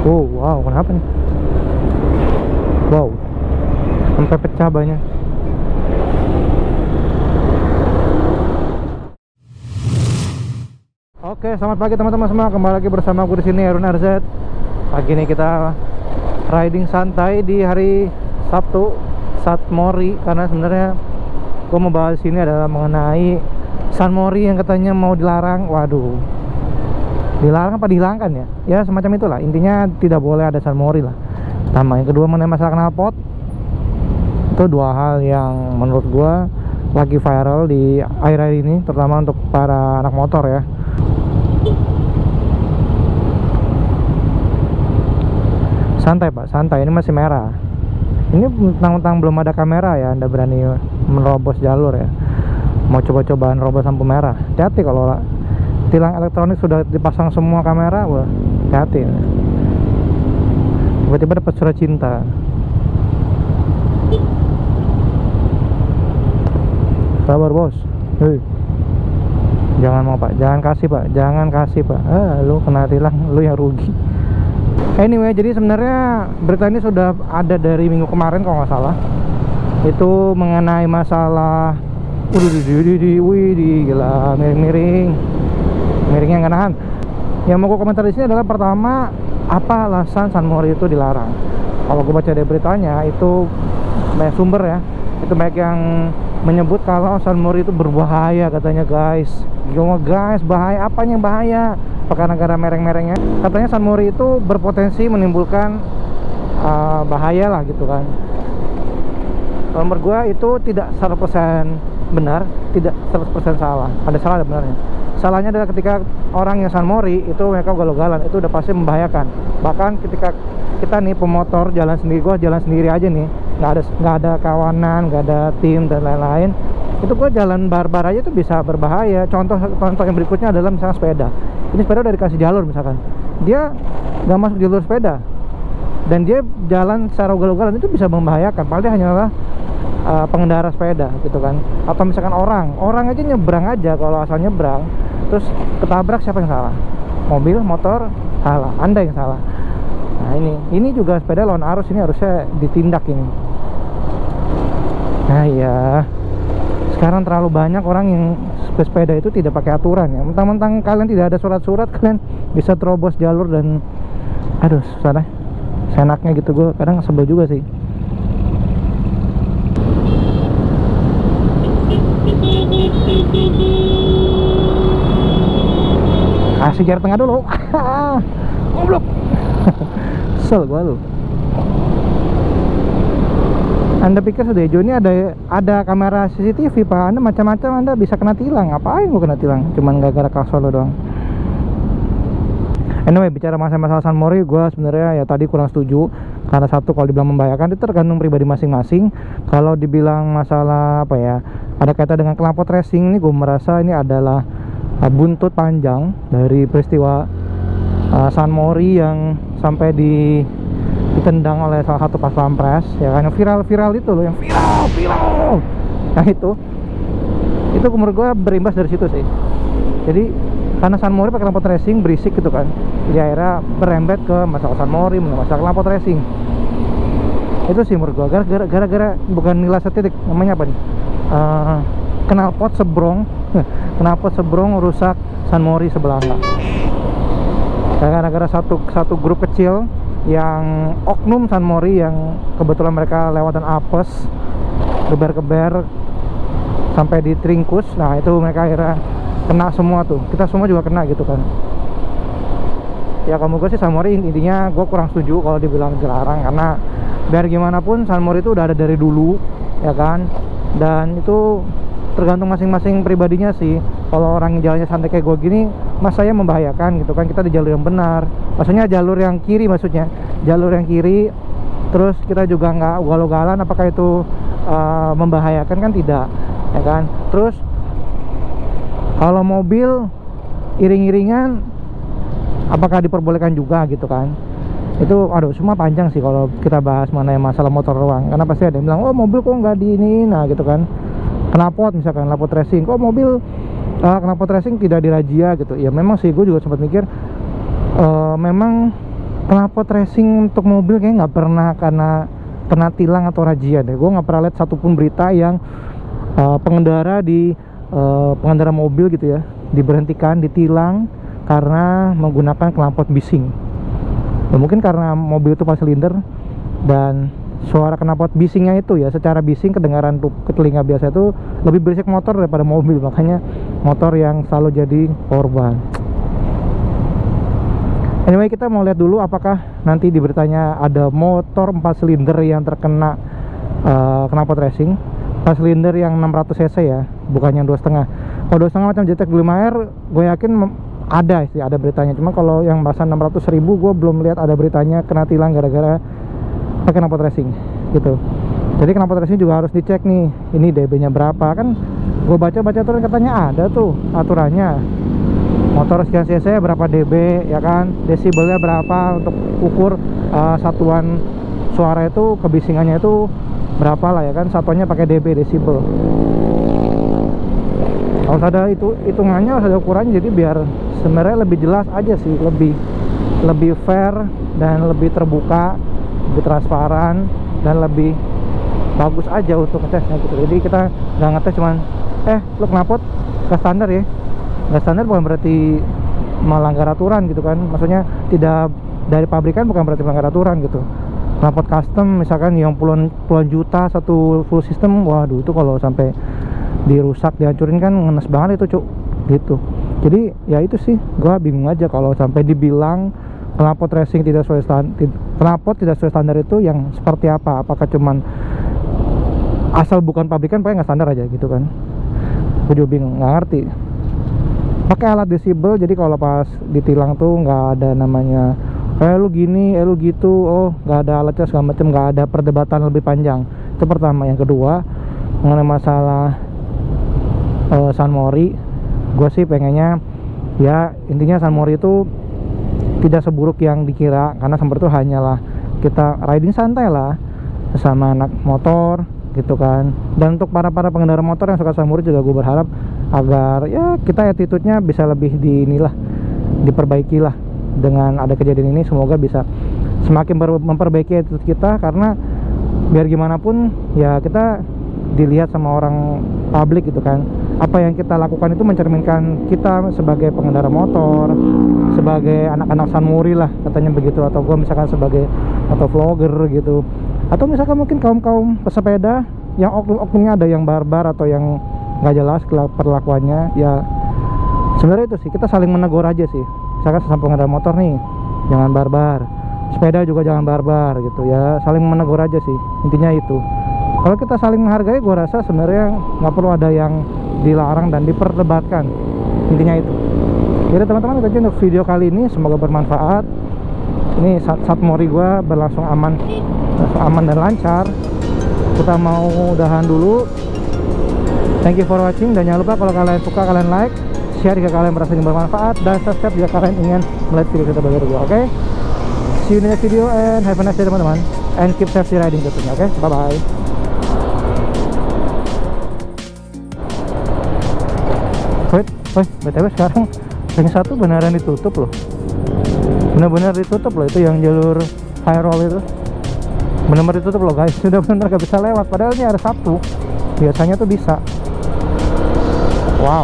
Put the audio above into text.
Oh wow, kenapa nih? Wow, sampai pecah banyak. Oke, selamat pagi teman-teman semua. Kembali lagi bersama aku di sini, Harun RZ. Pagi ini kita riding santai di hari Sabtu, San Mori. Karena sebenarnya gue mau bahas sini adalah mengenai San Mori yang katanya mau dilarang. Waduh, dilarang apa dihilangkan ya? Ya semacam itulah. Intinya tidak boleh ada San Mori lah. Yang kedua mengenai masalah knalpot. Itu dua hal yang menurut gue lagi viral di akhir-akhir ini, terutama untuk para anak motor ya. Santai pak, santai, ini masih merah. Ini mentang-mentang belum ada kamera ya, Anda berani menerobos jalur ya. Mau coba-cobaan robos lampu merah. Hati-hati kalau tilang elektronik sudah dipasang semua kamera, wah hati-hati. Tiba-tiba dapat surat cinta. Sabar bos. Hei. Jangan mau pak, jangan kasih pak, jangan kasih pak. Lu kena tilang, lu yang rugi. Anyway, jadi sebenarnya berita ini sudah ada dari minggu kemarin kalau nggak salah. Itu mengenai masalah wih gila, miringnya nggak nahan. Yang mau gue komentar di sini adalah pertama, apa alasan San Mori itu dilarang? Kalau gue baca dari beritanya itu banyak sumber ya, itu banyak yang menyebut kalau San Mori itu berbahaya katanya guys. Gimana guys, bahaya? Apanya yang bahaya? Apakah negara mereng-merengnya? Katanya San Mori itu berpotensi menimbulkan bahaya lah gitu kan. Kalau menurut gua itu tidak 100% benar, tidak 100% salah. Ada salah, ada benarnya. Salahnya adalah ketika orang yang San Mori itu mereka ugal-ugalan, itu udah pasti membahayakan. Bahkan ketika kita nih pemotor jalan sendiri, gua jalan sendiri aja nih, nggak ada kawanan, nggak ada tim dan lain-lain, itu gua jalan barbar aja tuh bisa berbahaya. Contoh yang berikutnya adalah misalnya sepeda. Ini sepeda udah dikasih jalur misalkan, dia nggak masuk jalur sepeda dan dia jalan secara ugal-ugalan, itu bisa membahayakan. Padahal hanyalah pengendara sepeda gitu kan. Atau misalkan orang aja nyebrang aja, kalau asal nyebrang terus ketabrak, siapa yang salah? Mobil, motor, salah, Anda yang salah. Nah ini juga sepeda lawan arus, ini harusnya ditindak ini. Nah ya, sekarang terlalu banyak orang yang sepeda itu tidak pakai aturan ya. Mentang-mentang kalian tidak ada surat-surat, kalian bisa terobos jalur dan aduh susah deh. Senaknya gitu, gue kadang sebel juga sih. Kasih jarak tengah dulu. Goblok. Kesel gue lu. Anda pikir sudah hijau ini ada kamera CCTV pak? Anda macam-macam, Anda bisa kena tilang. Ngapain gua kena tilang? Cuman gara-gara klakson lo doang. Anyway, bicara masalah San Mori, gue sebenarnya ya tadi kurang setuju. Karena satu, kalau dibilang membahayakan itu tergantung pribadi masing-masing. Kalau dibilang masalah apa ya, ada kaitan dengan knalpot racing, ini gue merasa ini adalah buntut panjang dari peristiwa San Mori yang sampai ditendang oleh salah satu pas pampres ya kan, yang viral itu loh, yang viral. Nah itu menurut gue berimbas dari situ sih. Jadi karena San Mori pakai knalpot racing berisik gitu kan, jadi akhirnya berembet ke masalah San Mori, masalah knalpot racing. Itu sih menurut gue gara-gara bukan nilai setitik, namanya apa nih, knalpot sebrong rusak San Mori sebelah. Gara-gara satu grup kecil yang oknum San Mori yang kebetulan mereka lewatan apes, geber-geber sampai ditringkus. Nah itu mereka akhirnya kena semua tuh, kita semua juga kena gitu kan. Ya kalau gue sih San Mori intinya gue kurang setuju kalau dibilang dilarang, karena biar gimana pun San Mori itu udah ada dari dulu ya kan, dan itu tergantung masing-masing pribadinya sih. Kalau orang jalannya santai kayak gue gini, mas saya membahayakan gitu kan, kita di jalur yang benar, maksudnya jalur yang kiri, terus kita juga nggak ugal-ugalan, apakah itu membahayakan? Kan tidak ya kan. Terus kalau mobil iring-iringan, apakah diperbolehkan juga gitu kan? Itu aduh semua panjang sih kalau kita bahas mengenai masalah motor doang, karena pasti ada yang bilang, oh mobil kok nggak di ini, nah gitu kan. Knalpot misalkan, knalpot racing, kok mobil knalpot racing tidak dirazia gitu. Ya memang sih, gue juga sempat mikir memang knalpot racing untuk mobil kayak nggak pernah kena tilang atau razia deh. Gue nggak pernah lihat satupun berita yang pengendara mobil gitu ya diberhentikan, ditilang karena menggunakan knalpot bising. Ya, mungkin karena mobil itu 4 silinder dan suara knalpot bisingnya itu ya secara bising kedengaran tuh ke telinga biasa itu lebih berisik motor daripada mobil, makanya motor yang selalu jadi korban. Anyway, kita mau lihat dulu apakah nanti di beritanya ada motor 4 silinder yang terkena knalpot racing. 4 silinder yang 600 cc ya, bukan yang 2,5. Kalau 2,5 macam JTEC 5R, gue yakin ada sih, ada beritanya. Cuma kalau yang bahasa 600.000 gue belum lihat ada beritanya kena tilang gara-gara pakai knalpot racing gitu. Jadi knalpot racing juga harus dicek nih, ini DB-nya berapa. Kan gue baca aturan katanya ada tuh aturannya. Motor sekian cc berapa dB ya kan, desibelnya berapa untuk ukur satuan suara itu, kebisingannya itu berapa lah ya kan, satuannya pakai dB, desibel. Harus ada itu hitungannya, harus ada ukurannya, jadi biar sebenarnya lebih jelas aja sih, lebih fair dan lebih terbuka, lebih transparan dan lebih bagus aja untuk ngecasnya gitu. Jadi kita nggak ngetes cuman lu knalpot nggak standar ya. Nggak standar bukan berarti melanggar aturan gitu kan, maksudnya tidak dari pabrikan bukan berarti melanggar aturan gitu. Knalpot custom misalkan yang puluhan juta satu full system, waduh itu kalau sampai dirusak, dihancurin kan ngenes banget itu gitu. Jadi ya itu sih, gua bingung aja kalau sampai dibilang knalpot racing tidak sesuai standar itu yang seperti apa. Apakah cuman asal bukan pabrikan pokoknya nggak standar aja gitu kan. Gue juga bingung, nggak ngerti. Pakai alat desibel, jadi kalau pas ditilang tuh nggak ada namanya lu gini, lu gitu, oh nggak ada alatnya segala macam, nggak ada perdebatan lebih panjang. Itu pertama. Yang kedua, mengenai masalah San Mori, gue sih pengennya ya intinya San Mori itu tidak seburuk yang dikira, karena seperti itu hanyalah kita riding santai lah sesama anak motor gitu kan. Dan untuk para pengendara motor yang suka San Mori juga gue berharap agar ya kita attitude-nya bisa lebih diperbaiki lah dengan ada kejadian ini. Semoga bisa semakin memperbaiki attitude kita, karena biar gimana pun ya kita dilihat sama orang publik gitu kan. Apa yang kita lakukan itu mencerminkan kita sebagai pengendara motor, sebagai anak-anak San Mori lah katanya begitu, atau gue misalkan sebagai motovlogger gitu, atau misalkan mungkin kaum pesepeda yang oknumnya ada yang barbar atau yang nggak jelas perlakuannya. Ya sebenarnya itu sih, kita saling menegur aja sih. Misalkan sesama pengendara motor nih, jangan barbar, sepeda juga jangan barbar gitu ya, saling menegur aja sih, intinya itu. Kalau kita saling menghargai, gue rasa sebenarnya nggak perlu ada yang dilarang dan diperdebatkan, intinya itu. Jadi teman-teman, itu aja untuk video kali ini, semoga bermanfaat. Ini San Mori gue berlangsung aman dan lancar. Kita mau udahan dulu. Thank you for watching, dan jangan lupa kalau kalian suka, kalian like, share jika kalian merasa ini bermanfaat, dan subscribe jika kalian ingin melihat video kita baru. Oke? See you in the next video and have a nice day teman-teman, and keep safety riding tentunya. Oke? Bye bye. Wait, BTW sekarang ring 1 beneran ditutup loh. Bener-bener ditutup loh, itu yang jalur high roll itu bener-bener ditutup loh guys. Sudah bener gak bisa lewat, padahal ini hari Sabtu, biasanya tuh bisa. Wow.